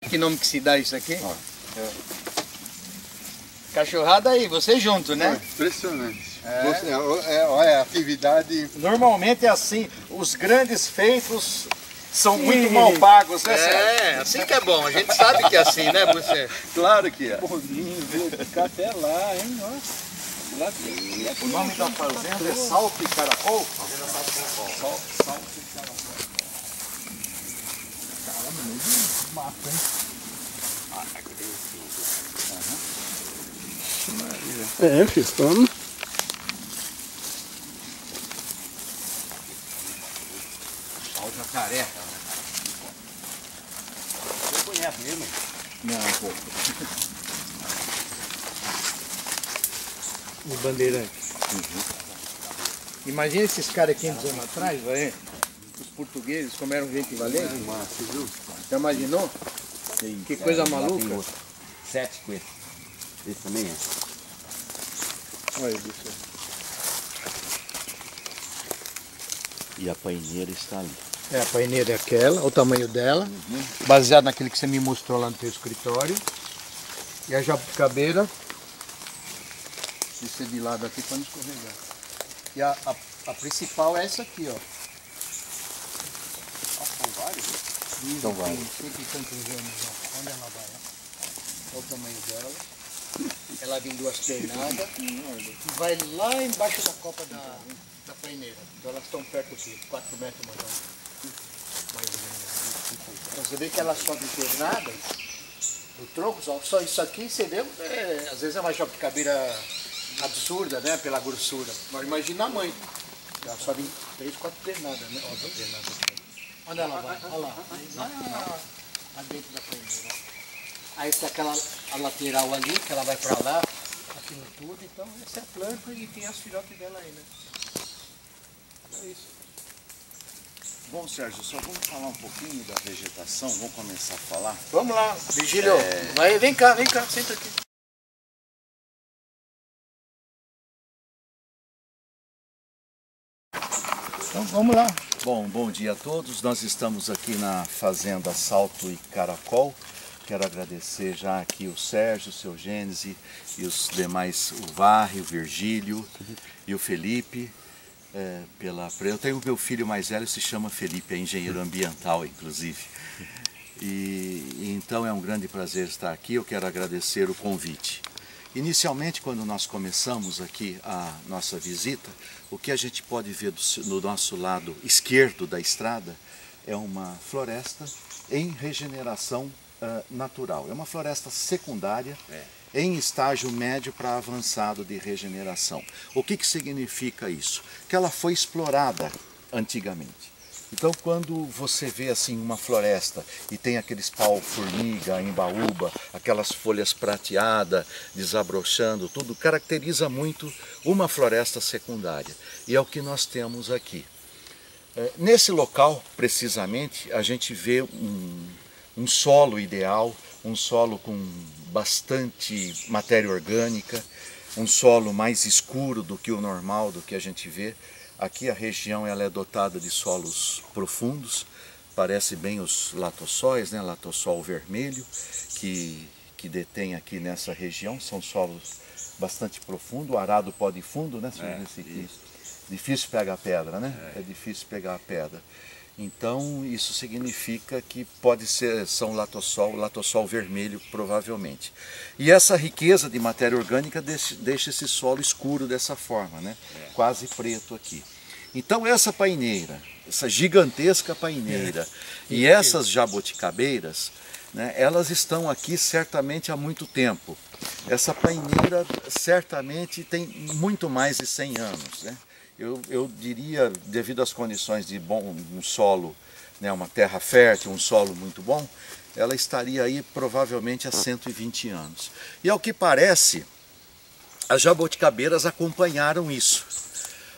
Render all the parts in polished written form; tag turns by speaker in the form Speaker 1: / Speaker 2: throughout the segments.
Speaker 1: que nome que se dá isso aqui?
Speaker 2: Ó,
Speaker 1: Cachorrada aí, você junto, né?
Speaker 2: Impressionante. Olha a atividade.
Speaker 1: Normalmente é assim, os grandes feitos são muito mal pagos, né, Sérgio? É, assim que é bom, a gente sabe que é assim, né, você?
Speaker 2: Claro que é.
Speaker 3: Bolinho, veio ficar até lá, hein? Nossa. Lá tem,
Speaker 1: O nome da fazenda é Salto e Caracol?
Speaker 3: Salto e Caracol. Caramba, meio de mato, hein? É, filho, vamos.
Speaker 1: Olha o jacaré.
Speaker 3: Você conhece mesmo?
Speaker 1: Não, pô.
Speaker 3: O bandeirante.
Speaker 1: Imagina esses caras 500 anos atrás, vai, os portugueses, como eram gente valente.
Speaker 2: Massa, viu?
Speaker 1: Já imaginou? Que coisa maluca.
Speaker 3: 7 com esse. Esse também é.
Speaker 1: Olha isso.
Speaker 3: E a paineira está ali.
Speaker 1: É, a paineira é aquela, o tamanho dela, baseado naquele que você me mostrou lá no teu escritório. E a jabuticabeira, deixa de lado aqui para não escorregar. E a principal é essa aqui, ó.
Speaker 3: São vários?
Speaker 1: São vários. Sempre tantos anos, ó. Onde ela vai, ó. Olha o tamanho dela. Ela vem duas pernadas e vai lá embaixo da copa da paineira. Então elas estão perto aqui, 4 metros mais ou menos. Então você vê que ela sobe pernada, o tronco, só isso aqui você vê, às vezes é uma jabuticabeira absurda, né, pela grossura. Mas imagina a mãe. Ela sobe 3, 4 pernadas, né? Olha a pernada aqui. Onde ela vai? Olha lá dentro da paineira. Aí tem a lateral ali, que ela vai pra lá, aquilo tudo. Então essa é a planta e tem as filhotes dela aí, né? É isso.
Speaker 4: Bom, Sérgio, só vamos falar um pouquinho da vegetação, vamos começar a falar.
Speaker 1: Vamos lá, Vigílio. Vem cá, senta aqui. Então vamos lá.
Speaker 4: Bom dia a todos. Nós estamos aqui na Fazenda Salto e Caracol. Quero agradecer já aqui o Sérgio, o seu Gênese e os demais, o Varre, o Virgílio e o Felipe. Eu tenho o meu filho mais velho, se chama Felipe, é engenheiro ambiental, inclusive. E então é um grande prazer estar aqui. Eu quero agradecer o convite. Inicialmente, quando nós começamos aqui a nossa visita, o que a gente pode ver no nosso lado esquerdo da estrada é uma floresta em regeneração natural. É uma floresta secundária em estágio médio para avançado de regeneração. O que significa isso? Que ela foi explorada antigamente. Então, quando você vê assim uma floresta e tem aqueles pau-formiga, embaúba, aquelas folhas prateadas desabrochando, tudo caracteriza muito uma floresta secundária. E é o que nós temos aqui. Nesse local, precisamente, a gente vê um solo ideal, um solo com bastante matéria orgânica, um solo mais escuro do que o normal, do que a gente vê. Aqui a região ela é dotada de solos profundos, parece bem os latossóis, né? Latossol vermelho, que detém aqui nessa região, são solos bastante profundos, o arado pó de fundo, né? Difícil pegar pedra, né? É difícil pegar a pedra. Então isso significa que são latossol vermelho provavelmente. E essa riqueza de matéria orgânica deixa esse solo escuro dessa forma, né? Quase preto aqui. Então essa paineira, essa gigantesca paineira e essas jaboticabeiras, né, elas estão aqui certamente há muito tempo. Essa paineira certamente tem muito mais de 100 anos, né? Eu diria, devido às condições de um solo, né, uma terra fértil, um solo muito bom, ela estaria aí provavelmente há 120 anos. E ao que parece, as jaboticabeiras acompanharam isso.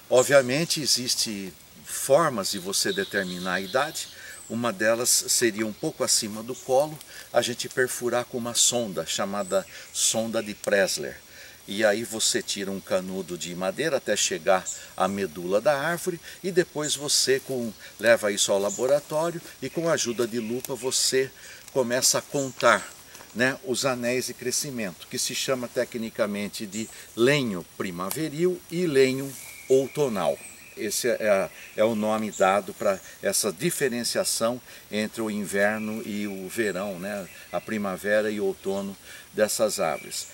Speaker 4: Obviamente, existem formas de você determinar a idade. Uma delas seria um pouco acima do colo, a gente perfurar com uma sonda, chamada sonda de Pressler. e aí você tira um canudo de madeira até chegar à medula da árvore e depois você leva isso ao laboratório e com a ajuda de lupa você começa a contar, né, os anéis de crescimento, que se chama tecnicamente de lenho primaveril e lenho outonal. Esse é o nome dado para essa diferenciação entre o inverno e o verão, né? A primavera e o outono dessas árvores.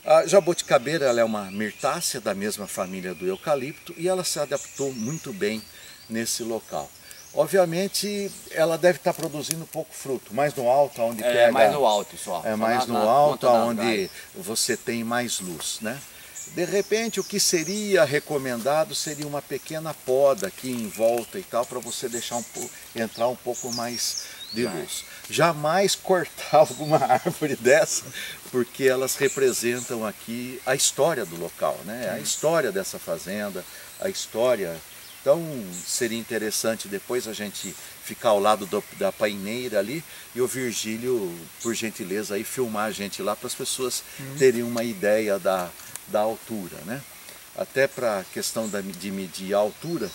Speaker 4: A jabuticabeira ela é uma mirtácea da mesma família do eucalipto e ela se adaptou muito bem nesse local. Obviamente ela deve estar produzindo pouco fruto, mais no alto, onde pega...
Speaker 5: É mais no alto só.
Speaker 4: É mais no alto, onde você tem mais luz, né? De repente, o que seria recomendado seria uma pequena poda aqui em volta e tal, para você deixar entrar um pouco mais de luz. Jamais cortar alguma árvore dessa, porque elas representam aqui a história do local, né? A história dessa fazenda, a história... Então, seria interessante depois a gente ficar ao lado da paineira ali e o Virgílio, por gentileza, aí filmar a gente lá para as pessoas terem uma ideia da altura, né? Até para a questão de medir a altura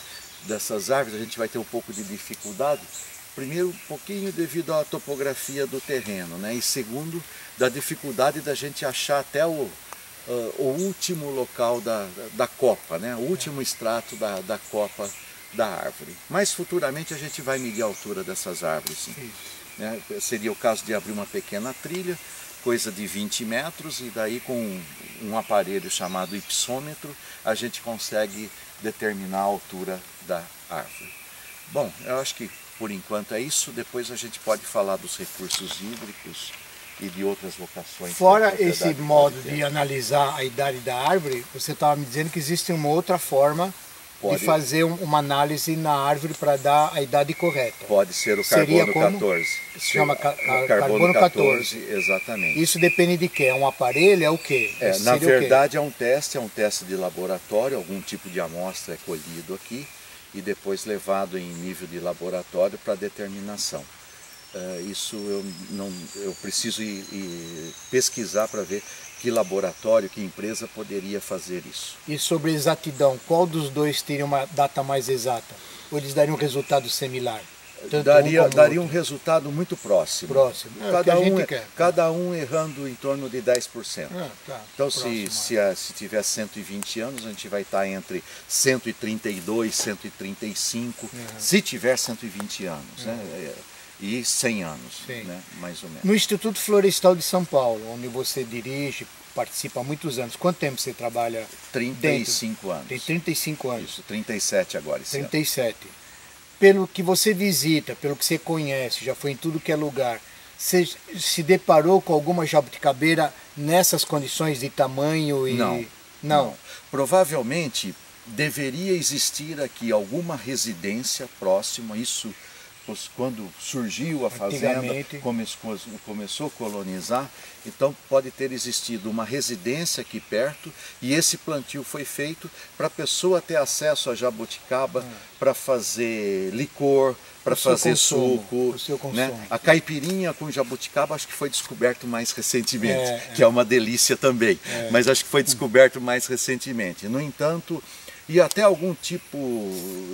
Speaker 4: dessas árvores, a gente vai ter um pouco de dificuldade. Primeiro, um pouquinho devido à topografia do terreno, né? E segundo, da dificuldade da gente achar até o último local da copa, né? O último extrato da copa da árvore. Mas futuramente a gente vai medir a altura dessas árvores, sim. Né? Seria o caso de abrir uma pequena trilha, coisa de 20 metros, e daí com um aparelho chamado hipsômetro a gente consegue determinar a altura da árvore. Bom, eu acho que por enquanto é isso, depois a gente pode falar dos recursos hídricos e de outras vocações.
Speaker 1: Fora esse modo de analisar a idade da árvore, você estava me dizendo que existe uma outra forma de fazer uma análise na árvore para dar a idade correta.
Speaker 4: Pode ser o carbono 14.
Speaker 1: Se chama
Speaker 4: carbono 14, exatamente.
Speaker 1: Isso depende de quê? É um aparelho? É o quê?
Speaker 4: Na verdade é um teste de laboratório, algum tipo de amostra é colhido aqui e depois levado em nível de laboratório para determinação. Isso eu preciso ir pesquisar para ver que laboratório, que empresa poderia fazer isso.
Speaker 1: E sobre exatidão, qual dos dois teria uma data mais exata? Ou eles dariam um resultado similar?
Speaker 4: Daria um resultado muito próximo. Cada um errando em torno de 10%. Então se tiver 120 anos, a gente vai estar entre 132 e 135, se tiver 120 anos, né? E 100 anos, né? Mais ou menos.
Speaker 1: No Instituto Florestal de São Paulo, onde você dirige, participa há muitos anos, quanto tempo você trabalha?
Speaker 4: 35 anos.
Speaker 1: Tem 35 anos.
Speaker 4: Isso, 37 agora.
Speaker 1: 37. Pelo que você visita, pelo que você conhece, já foi em tudo que é lugar, você se deparou com alguma jabuticabeira nessas condições de tamanho e... Não.
Speaker 4: Provavelmente deveria existir aqui alguma residência próxima, isso quando surgiu a fazenda, começou a colonizar, então pode ter existido uma residência aqui perto e esse plantio foi feito para a pessoa ter acesso a jabuticaba para fazer licor, para fazer suco, né? A caipirinha com jabuticaba acho que foi descoberto mais recentemente, que é uma delícia também, mas acho que foi descoberto mais recentemente. No entanto, e até algum tipo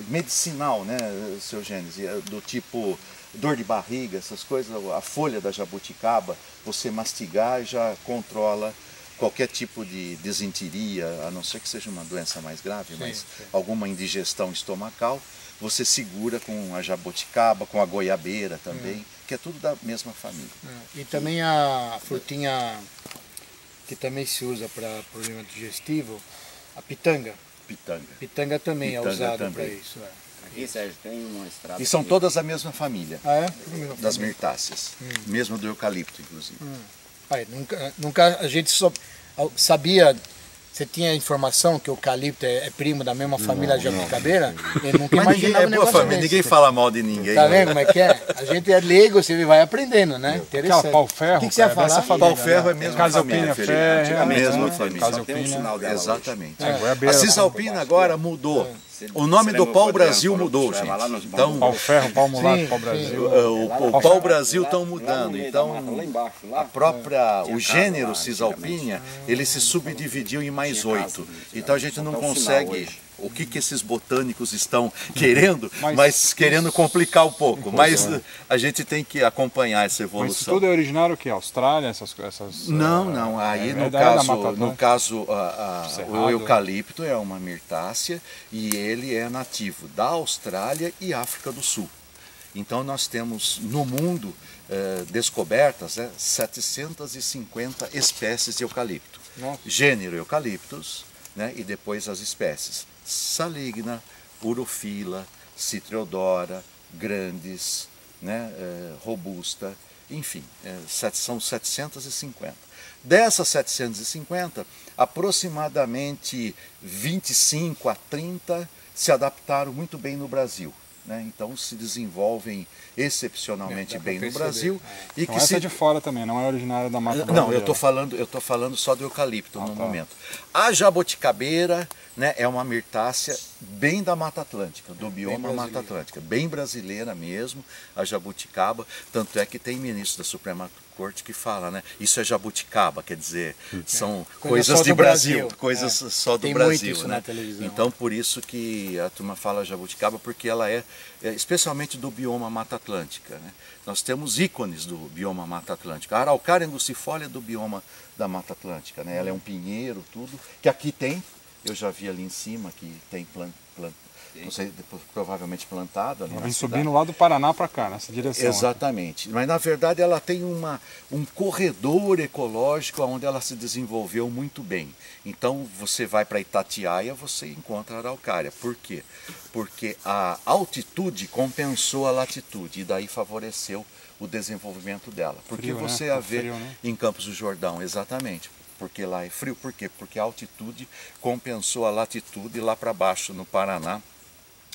Speaker 4: medicinal, né, seu Gênesis, do tipo dor de barriga, essas coisas, a folha da jabuticaba, você mastigar já controla qualquer tipo de desinteria, a não ser que seja uma doença mais grave, mas alguma indigestão estomacal, você segura com a jabuticaba, com a goiabeira também, que é tudo da mesma família.
Speaker 1: E também a frutinha que também se usa para problema digestivo, a pitanga. Pitanga também é usada para isso.
Speaker 5: Aqui, Sérgio, tem uma estrada.
Speaker 4: E são todas a mesma família. Das
Speaker 1: família.
Speaker 4: Mirtáceas. Mesmo do eucalipto, inclusive.
Speaker 1: Nunca a gente só sabia. Você tinha a informação que o eucalipto é primo da mesma família jabuticabeira? Eu nunca imaginava um negócio desse.
Speaker 4: Ninguém fala mal de ninguém.
Speaker 1: Tá vendo como é que é? A gente é leigo, você vai aprendendo, né?
Speaker 3: Interessante. Pau-ferro.
Speaker 1: O que você ia falar?
Speaker 4: Pau-ferro é mesmo
Speaker 3: Casa
Speaker 4: família.
Speaker 3: Alpina,
Speaker 4: A mesma família.
Speaker 3: Casa Alpina.
Speaker 4: Exatamente.
Speaker 3: Goiabeira,
Speaker 4: A cisalpina agora mudou. O nome do pau-brasil
Speaker 5: Adriano
Speaker 4: mudou,
Speaker 5: falou,
Speaker 4: gente.
Speaker 5: lá nos
Speaker 4: Então,
Speaker 3: Pau-ferro, pau-mulato,
Speaker 1: Sim,
Speaker 3: pau-brasil.
Speaker 4: o pau-brasil estão mudando. Então,
Speaker 5: lá embaixo, lá.
Speaker 4: o gênero cisalpínia, ele se subdividiu em mais 8. Então a gente não consegue o que esses botânicos estão querendo, mas querendo complicar um pouco. Mas a gente tem que acompanhar essa
Speaker 3: Mas isso
Speaker 4: evolução.
Speaker 3: tudo é originário o quê? Austrália, essas
Speaker 4: Não. Aí no caso o eucalipto é uma mirtácea e ele é nativo da Austrália e África do Sul. Então nós temos no mundo descobertas 750 espécies de eucalipto.
Speaker 3: Nossa.
Speaker 4: Gênero eucaliptus, né, e depois as espécies saligna, urofila, citriodora, grandes, né, robusta, enfim, são 750. Dessas 750, aproximadamente 25 a 30 se adaptaram muito bem no Brasil. Né? Então se desenvolvem excepcionalmente bem no Brasil. E
Speaker 3: Então
Speaker 4: que
Speaker 3: essa é de fora também, não é originária da mata
Speaker 4: Não,
Speaker 3: brasileira.
Speaker 4: eu estou falando só do eucalipto no momento. A jabuticabeira, né, é uma mirtácea bem da Mata Atlântica, do bioma Mata Atlântica, bem brasileira mesmo, a jabuticaba. Tanto é que tem ministro da Suprema Corte que fala, né? Isso é jabuticaba, quer dizer, são coisas de Brasil, coisas só do
Speaker 1: Tem
Speaker 4: Brasil.
Speaker 1: muito isso
Speaker 4: né?
Speaker 1: na televisão.
Speaker 4: Então por isso que a turma fala jabuticaba, porque ela é especialmente do bioma Mata Atlântica. Né? Nós temos ícones do bioma Mata Atlântica. A araucária angustifolia é do bioma da Mata Atlântica. Né? Ela é um pinheiro, tudo, que aqui tem, eu já vi ali em cima que tem não sei, provavelmente plantado ali.
Speaker 3: Vem subindo lá do Paraná para cá, nessa direção.
Speaker 4: Exatamente. Mas na verdade ela tem um corredor ecológico onde ela se desenvolveu muito bem. Então você vai para Itatiaia, você encontra a araucária. Por quê? Porque a altitude compensou a latitude e daí favoreceu o desenvolvimento dela. Porque
Speaker 3: Frio,
Speaker 4: você
Speaker 3: né?
Speaker 4: a vê
Speaker 3: Frio, né?
Speaker 4: em Campos do Jordão, exatamente. Porque lá é frio. Por quê? Porque a altitude compensou a latitude lá para baixo no Paraná,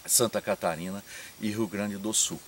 Speaker 4: Santa Catarina e Rio Grande do Sul.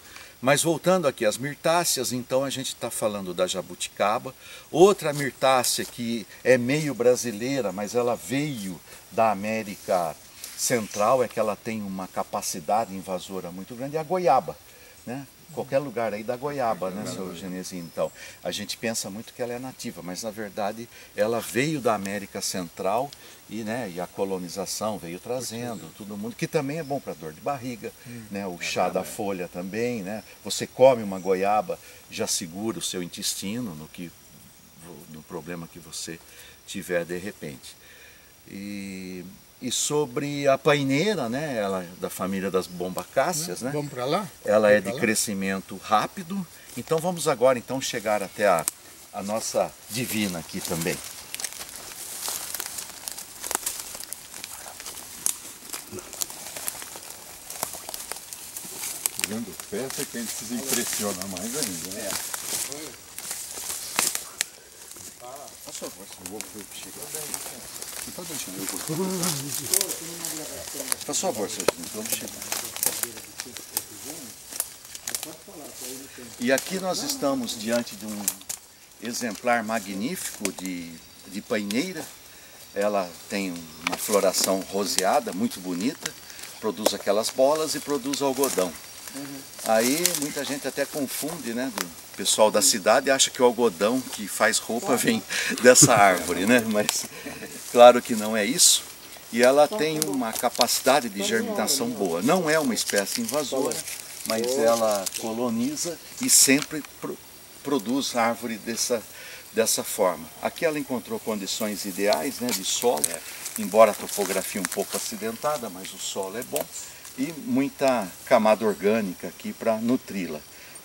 Speaker 4: Mas voltando aqui às mirtáceas, então a gente está falando da jabuticaba. Outra mirtácea que é meio brasileira, mas ela veio da América Central, é que ela tem uma capacidade invasora muito grande, é a goiaba. Né? Qualquer lugar aí da goiaba, né, seu Genezinho? Então, a gente pensa muito que ela é nativa, mas na verdade ela veio da América Central e a colonização veio trazendo todo mundo, que também é bom para dor de barriga, né? O chá da folha também, né? Você come uma goiaba, já segura o seu intestino no problema que você tiver de repente. E sobre a paineira, né? Ela é da família das bombacáceas, né?
Speaker 1: Vamos para lá?
Speaker 4: Ela é de crescimento rápido. Então vamos agora chegar até a nossa divina aqui também.
Speaker 2: Vendo festa é que a gente se impressiona mais ainda. Né?
Speaker 4: Faz favor, seu Gino, vamos chegar. E aqui nós estamos diante de um exemplar magnífico de paineira. Ela tem uma floração roseada, muito bonita, produz aquelas bolas e produz algodão. Aí muita gente até confunde, né? O pessoal da cidade acha que o algodão que faz roupa vem dessa árvore, né? Mas claro que não é isso. E ela tem uma capacidade de germinação boa. Não é uma espécie invasora, mas ela coloniza e sempre produz árvore dessa forma. Aqui ela encontrou condições ideais, né, de solo, embora a topografia um pouco acidentada, mas o solo é bom. E muita camada orgânica aqui para nutri-la.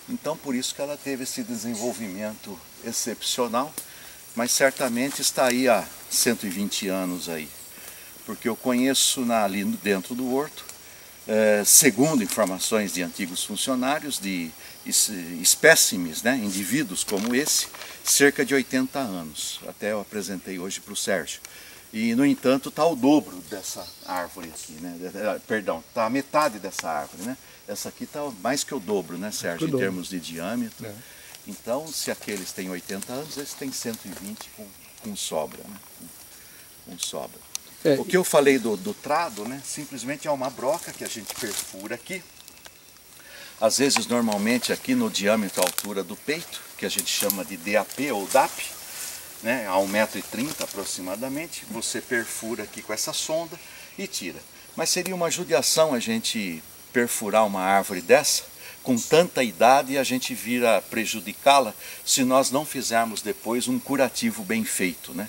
Speaker 4: Então por isso que ela teve esse desenvolvimento excepcional, mas certamente está aí há 120 anos aí. Porque eu conheço ali dentro do horto, segundo informações de antigos funcionários, de espécimes, né, indivíduos como esse, cerca de 80 anos. Até eu apresentei hoje para o Sérgio. E, no entanto, está o dobro dessa árvore aqui, né? Perdão, está a metade dessa árvore, né? Essa aqui está mais que o dobro, né, Sérgio, em termos de diâmetro. Então, se aqueles têm 80 anos, eles têm 120 com sobra, né? Com sobra. O que eu falei do trado, né, simplesmente é uma broca que a gente perfura aqui. Às vezes, normalmente, aqui no diâmetro, à altura do peito, que a gente chama de DAP ou DAP, né, a 1,30 m aproximadamente, você perfura aqui com essa sonda e tira. Mas seria uma judiação a gente perfurar uma árvore dessa, com tanta idade, e a gente vir a prejudicá-la se nós não fizermos depois um curativo bem feito, né?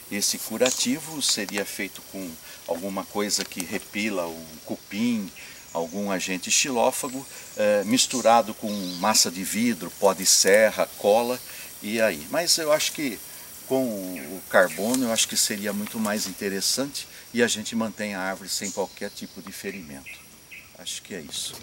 Speaker 4: Esse curativo seria feito com alguma coisa que repila o cupim, algum agente xilófago, misturado com massa de vidro, pó de serra, cola, e aí. Mas eu acho que com o carbono, eu acho que seria muito mais interessante e a gente mantém a árvore sem qualquer tipo de ferimento. Acho que é isso.